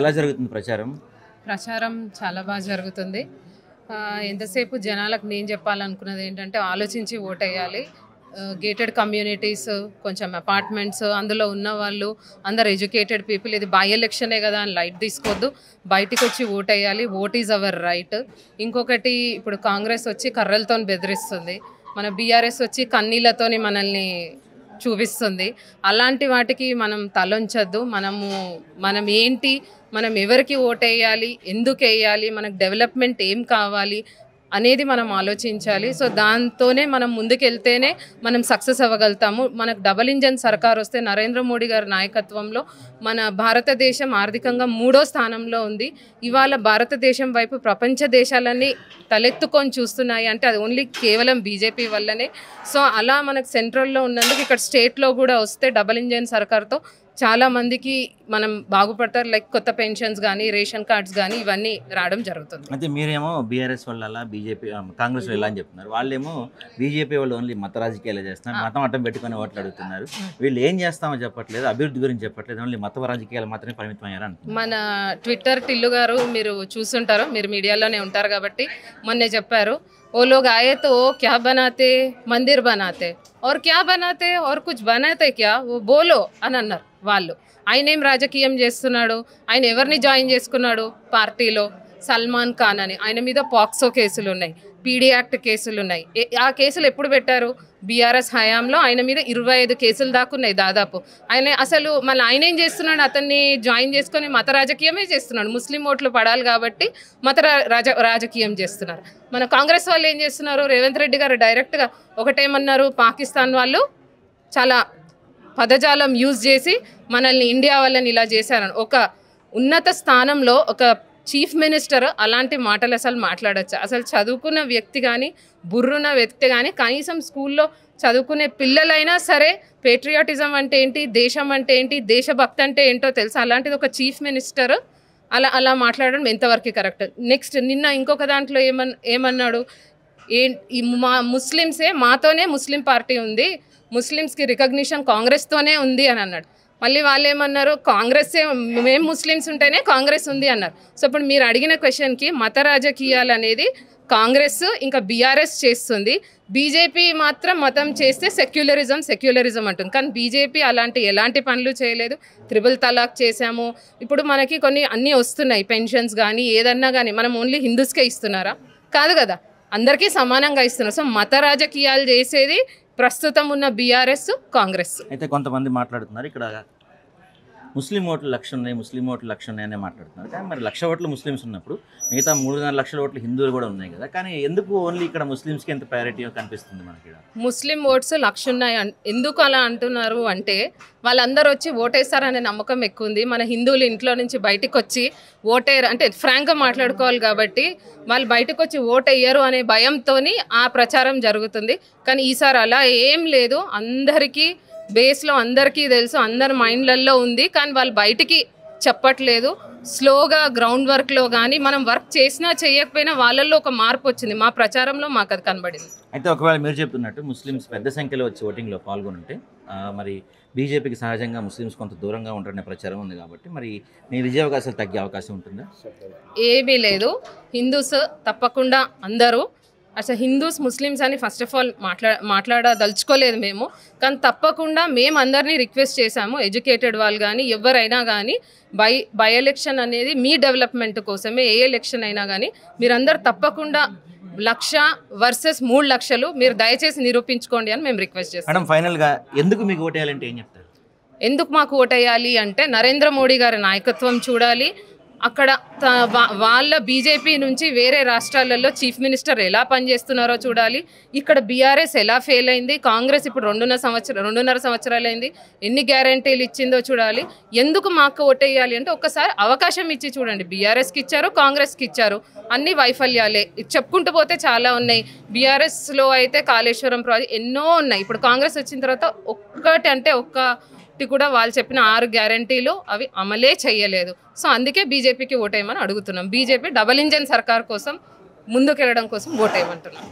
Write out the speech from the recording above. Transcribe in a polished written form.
ఎలా జరుగుతుంది ప్రచారం? ప్రచారం చాలా బాగా జరుగుతుంది. ఎంతసేపు జనాలకు నేను చెప్పాలనుకున్నది ఏంటంటే ఆలోచించి ఓటేయాలి. గేటెడ్ కమ్యూనిటీస్, కొంచెం అపార్ట్మెంట్స్, అందులో ఉన్న వాళ్ళు అందరు ఎడ్యుకేటెడ్ పీపుల్. ఇది బై ఎలక్షనే కదా అని లైట్ తీసుకోవద్దు. బయటికి వచ్చి ఓటేయాలి. Vote is our right. ఇంకొకటి, ఇప్పుడు కాంగ్రెస్ వచ్చి కర్రలతో బెదిరిస్తుంది, మన బీఆర్ఎస్ వచ్చి కన్నీళ్ళతోని మనల్ని చూపిస్తుంది. అలాంటి వాటికి మనం తలొంచద్దు. మనం ఏంటి, మనం ఎవరికి ఓటేయాలి, ఎందుకు వేయాలి, మనకు డెవలప్మెంట్ ఏం కావాలి అనేది మనం ఆలోచించాలి. సో దాంతోనే మనం ముందుకెళ్తేనే మనం సక్సెస్ అవ్వగలుగుతాము. మనకు డబల్ ఇంజన్ సర్కార్ వస్తే నరేంద్ర మోడీ గారి నాయకత్వంలో మన భారతదేశం ఆర్థికంగా 3వ స్థానంలో ఉంది. ఇవాళ భారతదేశం వైపు ప్రపంచ దేశాలన్నీ తలెత్తుకొని చూస్తున్నాయి అంటే అది ఓన్లీ కేవలం బీజేపీ వల్లనే. సో అలా మనకు సెంట్రల్లో ఉన్నందుకు ఇక్కడ స్టేట్లో కూడా వస్తే డబల్ ఇంజన్ సర్కార్తో చాలా మందికి మనం బాగుపడతారు. లైక్ కొత్త పెన్షన్స్ కానీ, రేషన్ కార్డ్స్ కానీ ఇవన్నీ రావడం జరుగుతుంది. అయితే మీరేమో బీఆర్ఎస్ వాళ్ళు అలా, బీజేపీ కాంగ్రెస్ వాళ్ళు ఇలా అని చెప్తున్నారు. వాళ్ళేమో బీజేపీ వాళ్ళు ఓన్లీ మత రాజకీయాలు చేస్తున్నారు, మతం అడ్డం పెట్టుకుని ఓట్లు అడుగుతున్నారు. వీళ్ళు ఏం చేస్తామో చెప్పట్లేదు, అభివృద్ధి గురించి చెప్పట్లేదు, ఓన్లీ మత రాజకీయాలు మాత్రమే పరిమితం అయ్యారు అంటున్నారు. మన ట్విట్టర్ టిల్లు గారు మీరు చూస్తుంటారు, మీరు మీడియాలోనే ఉంటారు కాబట్టి మొన్నే చెప్పారు, वो लोग आए तो क्या बनाते, मंदिर बनाते और क्या बनाते और कुछ बनाते क्या वो बोलो అని అన్నారు వాళ్ళు. ఆయన ఏం రాజకీయం చేస్తున్నాడు, ఆయన ఎవరిని జాయిన్ చేసుకున్నాడు పార్టీలో? సల్మాన్ ఖాన్ అని. ఆయన మీద పాక్సో కేసులు ఉన్నాయి, పీడీ యాక్ట్ కేసులు ఉన్నాయి. ఆ కేసులు ఎప్పుడు పెట్టారు? బీఆర్ఎస్ హయాంలో ఆయన మీద 25 కేసులు దాకున్నాయి దాదాపు. మళ్ళీ ఆయన ఏం చేస్తున్నాడు, అతన్ని జాయిన్ చేసుకొని మత రాజకీయమే చేస్తున్నాడు. ముస్లిం ఓట్లు పడాలి కాబట్టి మత రాజకీయం చేస్తున్నారు. మన కాంగ్రెస్ వాళ్ళు ఏం చేస్తున్నారు? రేవంత్ రెడ్డి గారు డైరెక్ట్గా ఒకటేమన్నారు, పాకిస్తాన్ వాళ్ళు చాలా పదజాలం యూజ్ చేసి మనల్ని ఇండియా వాళ్ళని ఇలా చేశారని. ఒక ఉన్నత స్థానంలో ఒక చీఫ్ మినిస్టర్ అలాంటి మాటలు అసలు మాట్లాడచ్చు? అసలు చదువుకున్న వ్యక్తి కానీ, బుర్రున్న వ్యక్తి కానీ, కనీసం స్కూల్లో చదువుకునే పిల్లలైనా సరే పేట్రియాటిజం అంటే ఏంటి, దేశం అంటే ఏంటి, దేశభక్తి అంటే ఏంటో తెలుసు. అలాంటిది ఒక చీఫ్ మినిస్టర్ అలా మాట్లాడడం ఎంతవరకు కరెక్ట్? నెక్స్ట్ నిన్న ఇంకొక దాంట్లో ఏమన్నాడు, మా ముస్లిమ్సే, మాతోనే ముస్లిం పార్టీ ఉంది, ముస్లిమ్స్కి రికగ్నిషన్ కాంగ్రెస్తోనే ఉంది అని అన్నాడు. మళ్ళీ వాళ్ళు ఏమన్నారు, కాంగ్రెస్సే, మేము ముస్లిమ్స్ ఉంటేనే కాంగ్రెస్ ఉంది అన్నారు. సో ఇప్పుడు మీరు అడిగిన క్వశ్చన్కి మత రాజకీయాలు అనేది కాంగ్రెస్ ఇంకా బీఆర్ఎస్ చేస్తుంది. బీజేపీ మాత్రం మతం చేస్తే సెక్యులరిజం అంటుంది. కానీ బీజేపీ ఎలాంటి పనులు చేయలేదు. త్రిబుల్ తలాక్ చేశాము. ఇప్పుడు మనకి అన్నీ వస్తున్నాయి, పెన్షన్స్ కానీ ఏదన్నా కానీ. మనం ఓన్లీ హిందూస్కే ఇస్తున్నారా? కాదు కదా, అందరికీ సమానంగా ఇస్తున్నారు. సో మత రాజకీయాలు చేసేది ప్రస్తుతం ఉన్న బీఆర్ఎస్, కాంగ్రెస్. అయితే కొంతమంది మాట్లాడుతున్నారు, ఇక్కడ ముస్లిం ఓట్లు 1,00,000 ఉన్నాయి, ముస్లిం ఓట్లు 1,00,000 ఉన్నాయనే మాట్లాడుతున్నారు. కానీ మరి 1,00,000 ఓట్లు ముస్లిమ్స్ ఉన్నప్పుడు మిగతా 3.5 లక్షల ఓట్లు హిందువులు కూడా ఉన్నాయి కదా, కానీ ఎందుకు ఓన్లీ ఇక్కడ ముస్లిమ్స్కి ఎంత ప్రయారిటీ కనిపిస్తుంది మనకి? ముస్లిం ఓట్స్ 1,00,000 ఉన్నాయి. ఎందుకు అలా అంటున్నారు అంటే వాళ్ళందరూ వచ్చి ఓటేస్తారనే నమ్మకం ఎక్కువ ఉంది. మన హిందువులు ఇంట్లో నుంచి బయటకు వచ్చి అంటే ఫ్రాంక్గా మాట్లాడుకోవాలి కాబట్టి వాళ్ళు బయటకు వచ్చి ఓటేయరు అనే భయంతో ఆ ప్రచారం జరుగుతుంది. కానీ ఈసారి అలా ఏం లేదు. అందరికీ బేస్లో అందరికీ తెలుసు, అందరి మైండ్లలో ఉంది. కానీ వాళ్ళు బయటికి చెప్పట్లేదు. స్లోగా గ్రౌండ్ వర్క్లో కానీ మనం వర్క్ చేసినా చేయకపోయినా వాళ్ళల్లో ఒక మార్పు వచ్చింది. మా ప్రచారంలో మాకు అది కనబడింది. అయితే ఒకవేళ మీరు చెప్తున్నట్టు ముస్లిమ్స్ పెద్ద సంఖ్యలో వచ్చి ఓటింగ్లో పాల్గొంటే మరి బీజేపీకి సహజంగా ముస్లిమ్స్ కొంత దూరంగా ఉంటారనే ప్రచారం ఉంది కాబట్టి మరి మీ విజయావకాశాలు తగ్గే అవకాశం ఉంటుందా? ఏమీ లేదు. హిందూస్ తప్పకుండా అందరూ, అసలు హిందూస్ ముస్లిమ్స్ అని ఫస్ట్ ఆఫ్ ఆల్ మాట్లాడదలుచుకోలేదు మేము. కానీ తప్పకుండా మేము అందరినీ రిక్వెస్ట్ చేశాము, ఎడ్యుకేటెడ్ వాళ్ళు కానీ ఎవరైనా కానీ, బై ఎలక్షన్ అనేది మీ డెవలప్మెంట్ కోసమే. ఏ ఎలక్షన్ అయినా కానీ మీరందరూ తప్పకుండా 1,00,000 వర్సెస్ 3 లక్షలు మీరు దయచేసి నిరూపించుకోండి అని మేము రిక్వెస్ట్ చేస్తాం. మేడం, ఫైనల్గా ఎందుకు మీకు ఓటేయాలంటే ఏం చెప్తారు? ఎందుకు మాకు ఓటేయాలి అంటే నరేంద్ర మోడీ గారి నాయకత్వం చూడాలి. అక్కడ వాళ్ళ బీజేపీ నుంచి వేరే రాష్ట్రాలలో చీఫ్ మినిస్టర్ ఎలా పనిచేస్తున్నారో చూడాలి. ఇక్కడ బీఆర్ఎస్ ఎలా ఫెయిల్ అయింది, కాంగ్రెస్ ఇప్పుడు 2.5 సంవత్సరాలు అయింది, ఎన్ని గ్యారంటీలు ఇచ్చిందో చూడాలి. ఎందుకు మాకు ఓటేయాలి అంటే ఒక్కసారి అవకాశం ఇచ్చి చూడండి. బీఆర్ఎస్కి ఇచ్చారు, కాంగ్రెస్కి ఇచ్చారు, అన్ని వైఫల్యాలే. చెప్పుకుంటూ పోతే చాలా ఉన్నాయి. బీఆర్ఎస్లో అయితే కాళేశ్వరం ప్రాజెక్ట్ ఎన్నో ఉన్నాయి. ఇప్పుడు కాంగ్రెస్ వచ్చిన తర్వాత ఒక్కటి కూడా వాళ్ళు చెప్పిన 6 గ్యారంటీలు అవి అమలే చేయలేదు. సో అందుకే బీజేపీకి ఓటేయమని అడుగుతున్నాం. బీజేపీ డబల్ ఇంజన్ సర్కార్ కోసం ముందుకెళ్ళడం కోసం ఓటేయమంటున్నాం.